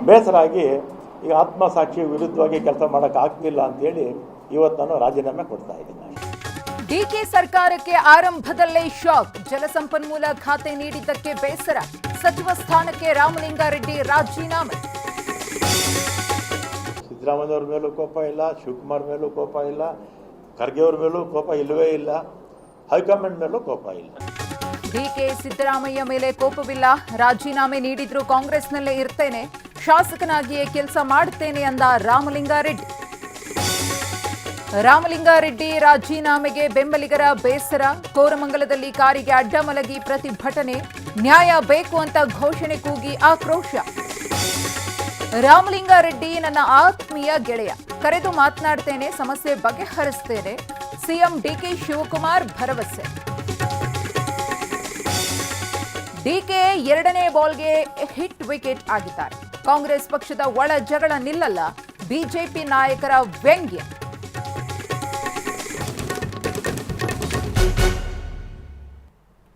ಬೇಸರ ಆಗಿ ಈಗ ಆತ್ಮಸಾಕ್ಷಿ ವಿರುದ್ಧವಾಗಿ ಕೆಲಸ ಮಾಡೋಕ್ಕಾಗ್ತಿಲ್ಲ ಅಂತೇಳಿ ಇವತ್ತು ನಾನು ರಾಜೀನಾಮೆ ಕೊಡ್ತಾ ಇದ್ದೀನಿ. ಡಿಕೆ ಸರ್ಕಾರಕ್ಕೆ ಆರಂಭದಲ್ಲೇ ಶಾಕ್. ಜಲಸಂಪನ್ಮೂಲ ಖಾತೆ ನೀಡಿದ್ದಕ್ಕೆ ಬೇಸರ. ಸಚಿವ ಸ್ಥಾನಕ್ಕೆ ರಾಮಲಿಂಗಾರೆಡ್ಡಿ ರಾಜೀನಾಮೆ. ಸಿದ್ದರಾಮಯ್ಯವ್ರ ಮೇಲೂ ಕೋಪ ಇಲ್ಲ, ಶಿವಕುಮಾರ್ ಮೇಲೂ ಕೋಪ ಇಲ್ಲ, ಖರ್ಗೆ ಅವ್ರ ಮೇಲೂ ಕೋಪ ಇಲ್ಲವೇ ಇಲ್ಲ, ಹೈಕಮಾಂಡ್ ಮೇಲೂ ಕೋಪ ಇಲ್ಲ. ಡಿಕೆ ಸಿದ್ದರಾಮಯ್ಯ ಮೇಲೆ ಕೋಪವಿಲ್ಲ, ರಾಜೀನಾಮೆ ನೀಡಿದ್ರು ಕಾಂಗ್ರೆಸ್ನಲ್ಲೇ ಇರ್ತೇನೆ, ಶಾಸಕನಾಗಿಯೇ ಕೆಲಸ ಮಾಡುತ್ತೇನೆ ಅಂದ ರಾಮಲಿಂಗಾರೆಡ್ಡಿ. ರಾಮಲಿಂಗಾರೆಡ್ಡಿ ರಾಜೀನಾಮೆಗೆ ಬೆಂಬಲಿಗರ ಬೇಸರ. ಕೋರಮಂಗಲದಲ್ಲಿ ಕಾರಿಗೆ ಅಡ್ಡ ಮಲಗಿ ಪ್ರತಿಭಟನೆ. ನ್ಯಾಯ ಬೇಕು ಅಂತ ಘೋಷಣೆ ಕೂಗಿ ಆಕ್ರೋಶ. ರಾಮಲಿಂಗಾರೆಡ್ಡಿ ನನ್ನ ಆತ್ಮೀಯ ಗೆಳೆಯ, ಕರೆದು ಮಾತನಾಡ್ತೇನೆ, ಸಮಸ್ಯೆ ಬಗೆಹರಿಸ್ತೇನೆ. ಸಿಎಂ ಡಿಕೆ ಶಿವಕುಮಾರ್ ಭರವಸೆ. ಡಿಕೆ ಎರಡನೇ ಬಾಲ್ಗೆ ಹಿಟ್ ವಿಕೆಟ್ ಆಗಿದ್ದಾರೆ. ಕಾಂಗ್ರೆಸ್ ಪಕ್ಷದ ಒಳ ಜಗಳ ನಿಲ್ಲಲ್ಲ, ಬಿಜೆಪಿ ನಾಯಕರ ವ್ಯಂಗ್ಯ.